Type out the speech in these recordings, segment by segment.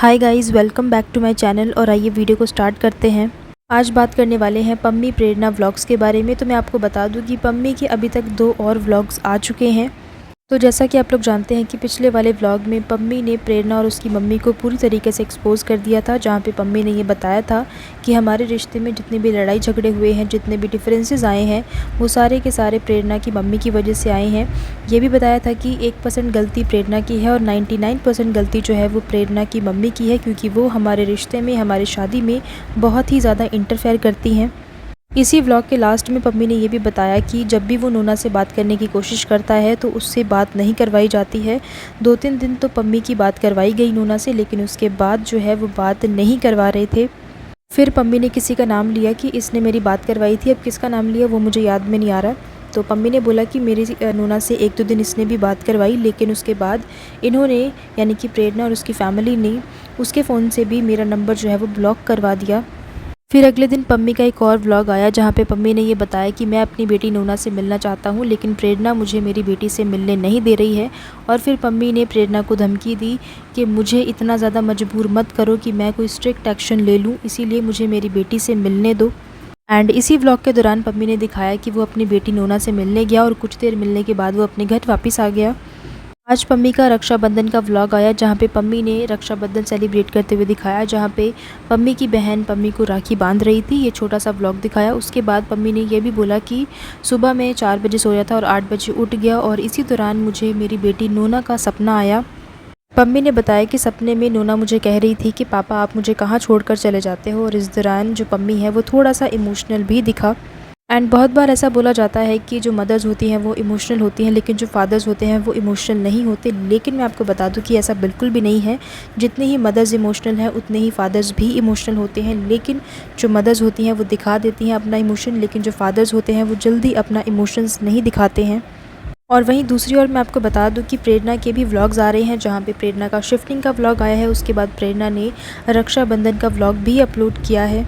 Hi guys, welcome back to my channel. और आइए video को स्टार्ट करते हैं। आज बात करने वाले हैं पम्मी प्रेरणा व्लॉग्स के बारे में। तो मैं आपको बता दूं कि पम्मी के अभी तक 2 और व्लॉग्स आ चुके हैं। तो जैसा कि आप लोग जानते हैं कि पिछले वाले व्लॉग में पम्मी ने प्रेरणा और उसकी मम्मी को पूरी तरीके से एक्सपोज कर दिया था, जहाँ पे पम्मी ने ये बताया था कि हमारे रिश्ते में जितने भी लड़ाई झगड़े हुए हैं, जितने भी डिफरेंसेस आए हैं, वो सारे के सारे प्रेरणा की मम्मी की वजह से आए हैं। ये भी बताया था कि 1% गलती प्रेरणा की है और 99% गलती जो है वो प्रेरणा की मम्मी की है, क्योंकि वो हमारे रिश्ते में, हमारी शादी में बहुत ही ज़्यादा इंटरफेयर करती हैं। इसी व्लॉग के लास्ट में पम्मी ने ये भी बताया कि जब भी वो नोना से बात करने की कोशिश करता है तो उससे बात नहीं करवाई जाती है। 2-3 दिन तो पम्मी की बात करवाई गई नोना से, लेकिन उसके बाद जो है वो बात नहीं करवा रहे थे। फिर पम्मी ने किसी का नाम लिया कि इसने मेरी बात करवाई थी। अब किसका नाम लिया वो मुझे याद में नहीं आ रहा। तो पम्मी ने बोला कि मेरी नोना से 1-2 दिन इसने भी बात करवाई, लेकिन उसके बाद इन्होंने, यानी कि प्रेरणा और उसकी फ़ैमिली ने, उसके फ़ोन से भी मेरा नंबर जो है वो ब्लॉक करवा दिया। फिर अगले दिन पम्मी का एक और व्लॉग आया, जहाँ पे पम्मी ने ये बताया कि मैं अपनी बेटी नोना से मिलना चाहता हूँ, लेकिन प्रेरणा मुझे मेरी बेटी से मिलने नहीं दे रही है। और फिर पम्मी ने प्रेरणा को धमकी दी कि मुझे इतना ज़्यादा मजबूर मत करो कि मैं कोई स्ट्रिक्ट एक्शन ले लूँ, इसीलिए मुझे मेरी बेटी से मिलने दो। एंड इसी व्लॉग के दौरान पम्मी ने दिखाया कि वो अपनी बेटी नोना से मिलने गया और कुछ देर मिलने के बाद वो अपने घर वापस आ गया। आज पम्मी का रक्षाबंधन का व्लॉग आया, जहाँ पे पम्मी ने रक्षाबंधन सेलिब्रेट करते हुए दिखाया, जहाँ पे पम्मी की बहन पम्मी को राखी बांध रही थी। ये छोटा सा व्लॉग दिखाया। उसके बाद पम्मी ने ये भी बोला कि सुबह मैं 4 बजे सोया था और 8 बजे उठ गया, और इसी दौरान मुझे मेरी बेटी नोना का सपना आया। पम्मी ने बताया कि सपने में नोना मुझे कह रही थी कि पापा आप मुझे कहाँ छोड़कर चले जाते हो। और इस दौरान जो पम्मी है वो थोड़ा सा इमोशनल भी दिखा। एंड बहुत बार ऐसा बोला जाता है कि जो मदर्स होती हैं वो इमोशनल होती हैं, लेकिन जो फादर्स होते हैं वो इमोशनल नहीं होते। लेकिन मैं आपको बता दूं कि ऐसा बिल्कुल भी नहीं है। जितने ही मदर्स इमोशनल हैं उतने ही फादर्स भी इमोशनल होते हैं। लेकिन जो मदर्स होती हैं वो दिखा देती हैं अपना इमोशन, लेकिन जो फादर्स होते हैं वो जल्दी अपना इमोशंस नहीं दिखाते हैं। और वहीं दूसरी ओर मैं आपको बता दूं कि प्रेरणा के भी व्लॉग्स आ रहे हैं, जहाँ पे प्रेरणा का शिफ्टिंग का व्लॉग आया है। उसके बाद प्रेरणा ने रक्षाबंधन का व्लॉग भी अपलोड किया है।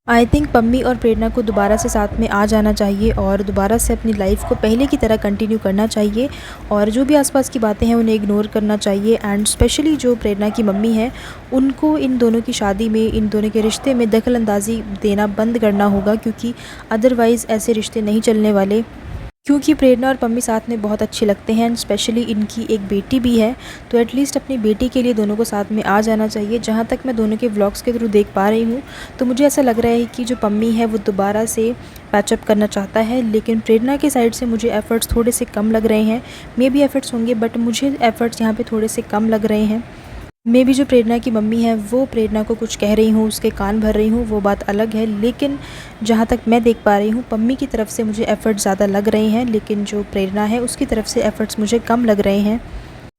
आई थिंक पम्मी और प्रेरणा को दोबारा से साथ में आ जाना चाहिए और दोबारा से अपनी लाइफ को पहले की तरह कंटिन्यू करना चाहिए, और जो भी आसपास की बातें हैं उन्हें इग्नोर करना चाहिए। एंड स्पेशली जो प्रेरणा की मम्मी है उनको इन दोनों की शादी में, इन दोनों के रिश्ते में दखल अंदाज़ी देना बंद करना होगा, क्योंकि अदरवाइज़ ऐसे रिश्ते नहीं चलने वाले। क्योंकि प्रेरणा और पम्मी साथ में बहुत अच्छे लगते हैं, एंड स्पेशली इनकी एक बेटी भी है, तो एटलीस्ट अपनी बेटी के लिए दोनों को साथ में आ जाना चाहिए। जहाँ तक मैं दोनों के व्लॉग्स के थ्रू देख पा रही हूँ, तो मुझे ऐसा लग रहा है कि जो पम्मी है वो दोबारा से पैचअप करना चाहता है, लेकिन प्रेरणा के साइड से मुझे एफ़र्ट्स थोड़े से कम लग रहे हैं। मे बी एफ़र्ट्स होंगे, बट मुझे एफ़र्ट्स यहाँ पर थोड़े से कम लग रहे हैं। मे भी जो प्रेरणा की मम्मी है वो प्रेरणा को कुछ कह रही हूँ, उसके कान भर रही हूँ, वो बात अलग है। लेकिन जहाँ तक मैं देख पा रही हूँ, पम्मी की तरफ से मुझे एफ़र्ट्स ज़्यादा लग रहे हैं, लेकिन जो प्रेरणा है उसकी तरफ से एफ़र्ट्स मुझे कम लग रहे हैं।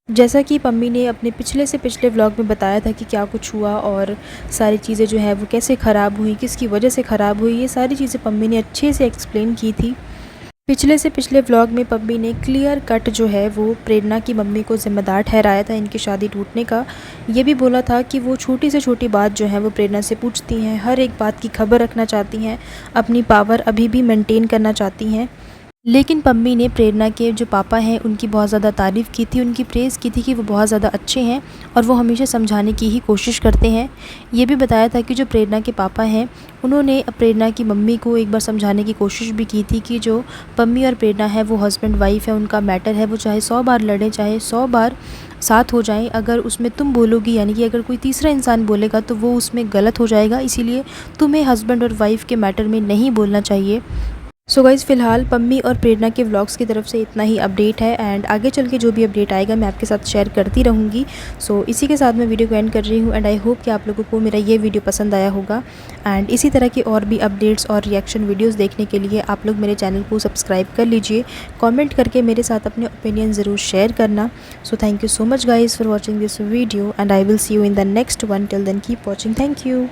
जैसा कि पम्मी ने अपने पिछले से पिछले व्लॉग में बताया था कि क्या कुछ हुआ और सारी चीज़ें जो है वो कैसे ख़राब हुई, किसकी वजह से ख़राब हुई, ये सारी चीज़ें पम्मी ने अच्छे से एक्सप्लेन की थी। पिछले से पिछले व्लॉग में पम्मी ने क्लियर कट जो है वो प्रेरणा की मम्मी को ज़िम्मेदार ठहराया था इनकी शादी टूटने का। ये भी बोला था कि वो छोटी से छोटी बात जो है वो प्रेरणा से पूछती हैं, हर एक बात की खबर रखना चाहती हैं, अपनी पावर अभी भी मेंटेन करना चाहती हैं। लेकिन पम्मी ने प्रेरणा के जो पापा हैं उनकी बहुत ज़्यादा तारीफ़ की थी, उनकी प्रेज़ की थी कि वो बहुत ज़्यादा अच्छे हैं और वो हमेशा समझाने की ही कोशिश करते हैं। ये भी बताया था कि जो प्रेरणा के पापा हैं उन्होंने प्रेरणा की मम्मी को एक बार समझाने की कोशिश भी की थी कि जो पम्मी और प्रेरणा है वो हस्बैंड वाइफ है, उनका मैटर है, वो चाहे 100 बार लड़ें, चाहे 100 बार साथ हो जाएं, अगर उसमें तुम बोलोगी, यानी कि अगर कोई तीसरा इंसान बोलेगा तो वो उसमें गलत हो जाएगा, इसीलिए तुम्हें हस्बैंड और वाइफ़ के मैटर में नहीं बोलना चाहिए। सो गाइज़, फ़िलहाल पम्मी और प्रेरणा के व्लॉग्स की तरफ से इतना ही अपडेट है, एंड आगे चल के जो भी अपडेट आएगा मैं आपके साथ शेयर करती रहूँगी। सो इसी के साथ मैं वीडियो को एंड कर रही हूँ, एंड आई होप कि आप लोगों को मेरा ये वीडियो पसंद आया होगा। एंड इसी तरह की और भी अपडेट्स और रिएक्शन वीडियोज़ देखने के लिए आप लोग मेरे चैनल को सब्सक्राइब कर लीजिए। कॉमेंट करके मेरे साथ अपने ओपिनियन ज़रूर शेयर करना। So thank you so much guys for watching this video, and I will see you in the next one. Till then keep watching. Thank you.